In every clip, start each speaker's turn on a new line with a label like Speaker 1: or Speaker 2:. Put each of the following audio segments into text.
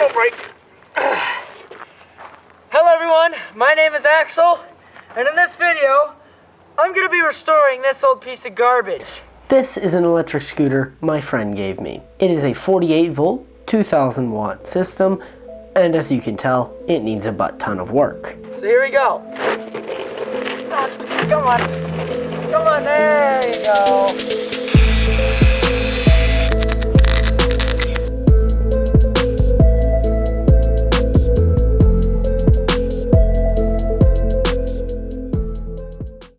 Speaker 1: Don't break. Hello everyone, my name is Axel, and in this video, I'm going to be restoring this old piece of garbage.
Speaker 2: This is an electric scooter my friend gave me. It is a 48 volt, 2000 watt system, and as you can tell, it needs a butt ton of work.
Speaker 1: So here we go. Come on. Come on, there you go.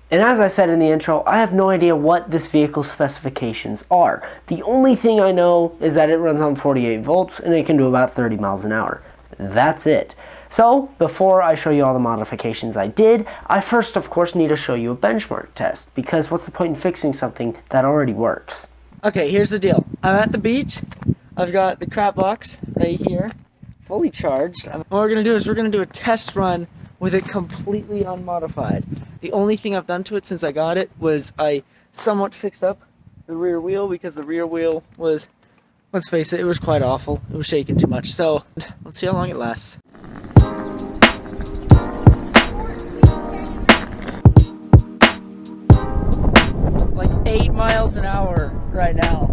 Speaker 2: And as I said in the intro, I have no idea what this vehicle's specifications are. The only thing I know is that it runs on 48 volts and it can do about 30 miles an hour. That's it. So, before I show you all the modifications I did, I first of course need to show you a benchmark test, because what's the point in fixing something that already works?
Speaker 1: Okay, here's the deal. I'm at the beach. I've got the Crapbox right here, fully charged. And what we're going to do is we're going to do a test run with it completely unmodified. The only thing I've done to it since I got it was I somewhat fixed up the rear wheel, because the rear wheel was, let's face it, it was quite awful. It was shaking too much. So let's see how long it lasts. Like 8 miles an hour right now.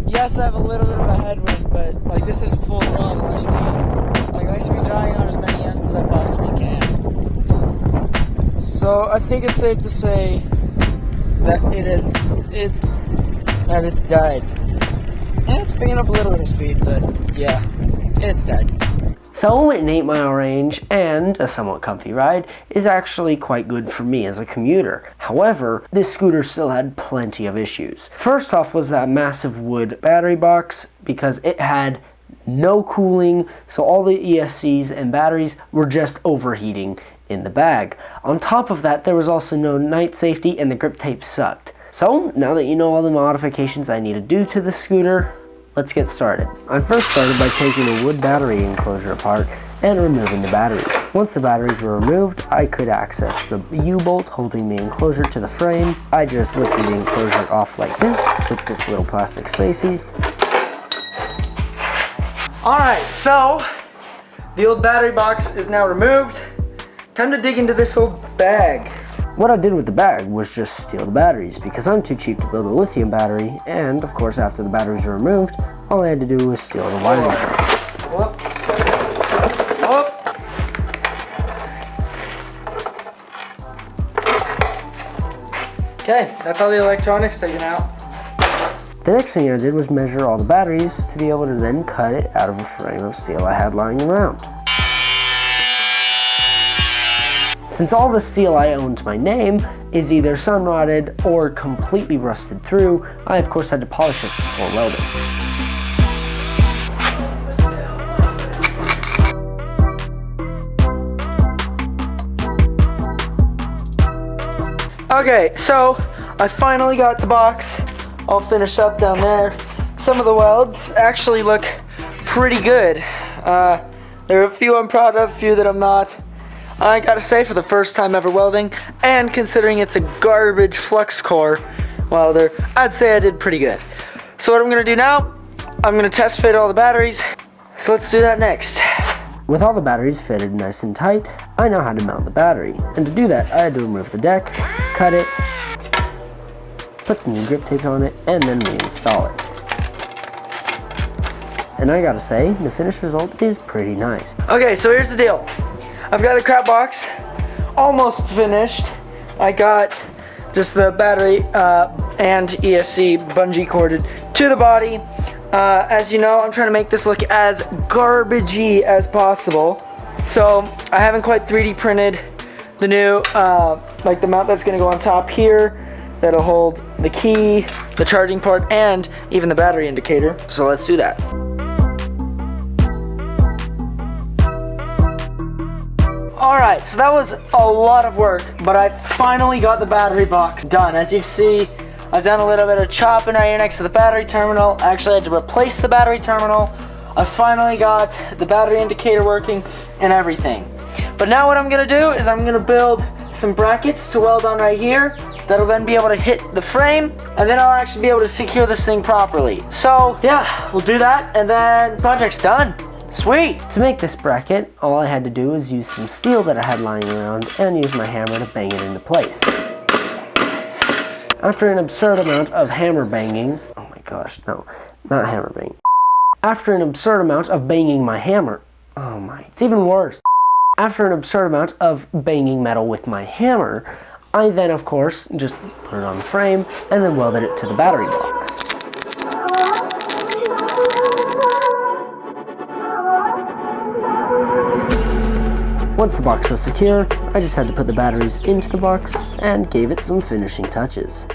Speaker 1: Yes, I have a little bit of a headwind, but like this is full throttle. I should be driving on as many Fs as I possibly can. So I think it's safe to say that it's died. And it's picking up a little bit of speed, but yeah, it's died.
Speaker 2: So an 8 mile range and a somewhat comfy ride is actually quite good for me as a commuter. However, this scooter still had plenty of issues. First off was that massive wood battery box, because it had no cooling, so all the ESCs and batteries were just overheating in the bag. On top of that, there was also no night safety and the grip tape sucked. So now that you know all the modifications I need to do to the scooter, let's get started. I first started by taking a wood battery enclosure apart and removing the batteries. Once the batteries were removed, I could access the U-bolt holding the enclosure to the frame. I just lifted the enclosure off like this with this little plastic spacey.
Speaker 1: Alright, so the old battery box is now removed. Time to dig into this old bag.
Speaker 2: What I did with the bag was just steal the batteries, because I'm too cheap to build a lithium battery, and of course after the batteries were removed, all I had to do was steal the wiring harness.
Speaker 1: Whoop. Whoop. Okay, that's all the electronics taken out.
Speaker 2: The next thing I did was measure all the batteries to be able to then cut it out of a frame of steel I had lying around. Since all the steel I own to my name is either sun-rotted or completely rusted through, I of course had to polish this before welding.
Speaker 1: Okay, so I finally got the box all finished up down there. Some of the welds actually look pretty good. There are a few I'm proud of, a few that I'm not. I gotta say, for the first time ever welding, and considering it's a garbage flux core welder, I'd say I did pretty good. So what I'm gonna do now, I'm gonna test fit all the batteries. So let's do that next.
Speaker 2: With all the batteries fitted nice and tight, I know how to mount the battery. And to do that, I had to remove the deck, cut it, put some new grip tape on it, and then reinstall it. And I gotta say, the finished result is pretty nice.
Speaker 1: Okay, so here's the deal. I've got the Crapbox almost finished. I got just the battery and ESC bungee corded to the body. As you know, I'm trying to make this look as garbagey as possible. So I haven't quite 3D printed the new, like the mount that's gonna go on top here. That'll hold the key, the charging port, and even the battery indicator. So let's do that. Alright, so that was a lot of work, but I finally got the battery box done. As you see, I've done a little bit of chopping right here next to the battery terminal. I actually had to replace the battery terminal. I finally got the battery indicator working and everything. But now what I'm gonna do is I'm gonna build some brackets to weld on right here. That'll then be able to hit the frame, and then I'll actually be able to secure this thing properly. So yeah, we'll do that, and then project's done. Sweet!
Speaker 2: To make this bracket, all I had to do was use some steel that I had lying around and use my hammer to bang it into place. After an absurd amount of hammer banging, oh my gosh, no, not hammer banging. After an absurd amount of banging my hammer, it's even worse. After an absurd amount of banging metal with my hammer, I then, of course, just put it on the frame and then welded it to the battery box. Once the box was secure, I just had to put the batteries into the box and gave it some finishing touches.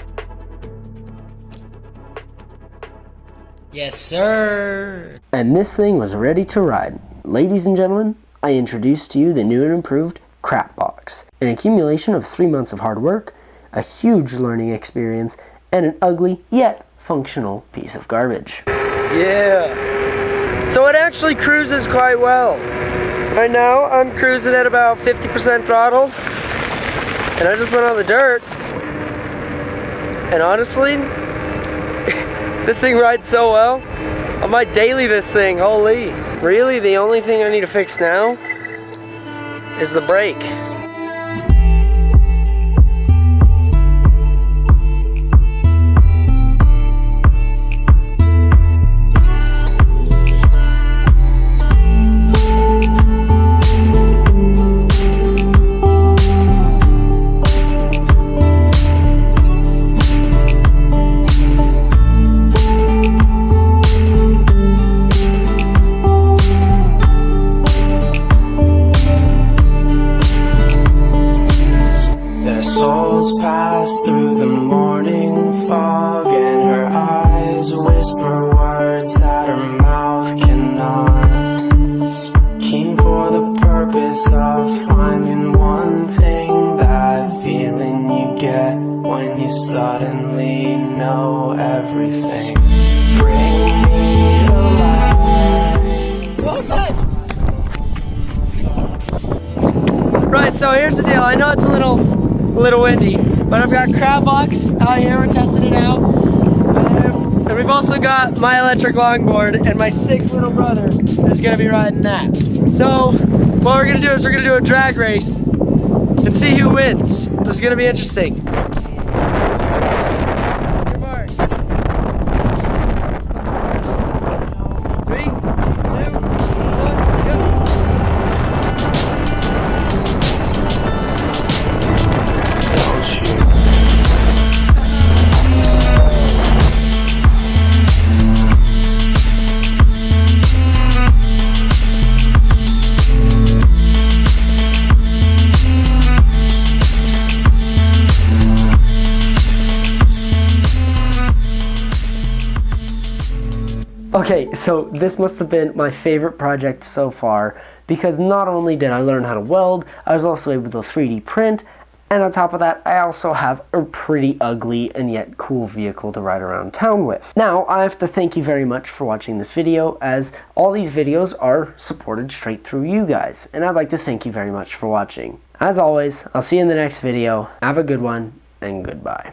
Speaker 1: Yes, sir!
Speaker 2: And this thing was ready to ride. Ladies and gentlemen, I introduce to you the new and improved Crapbox, an accumulation of 3 months of hard work, a huge learning experience, and an ugly yet functional piece of garbage.
Speaker 1: Yeah! So it actually cruises quite well. Right now, I'm cruising at about 50% throttle, and I just went on the dirt, and honestly, this thing rides so well. I might daily this thing, holy. Really, the only thing I need to fix now is the brake.
Speaker 3: Pass through the morning fog, and her eyes whisper words that her mouth cannot. Keen for the purpose of finding one thing, that feeling you get when you suddenly know everything. Bring me to life.
Speaker 1: Right, so here's the deal. I know it's a little windy, but I've got Crapbox out here, we're testing it out. And we've also got my electric longboard, and my sick little brother is gonna be riding that. So, what we're gonna do is we're gonna do a drag race and see who wins. This is gonna be interesting. Your mark. 3, 2, 1, go.
Speaker 2: Okay, so this must have been my favorite project so far, because not only did I learn how to weld, I was also able to 3D print, and on top of that, I also have a pretty ugly and yet cool vehicle to ride around town with. Now, I have to thank you very much for watching this video, as all these videos are supported straight through you guys, and I'd like to thank you very much for watching. As always, I'll see you in the next video. Have a good one, and goodbye.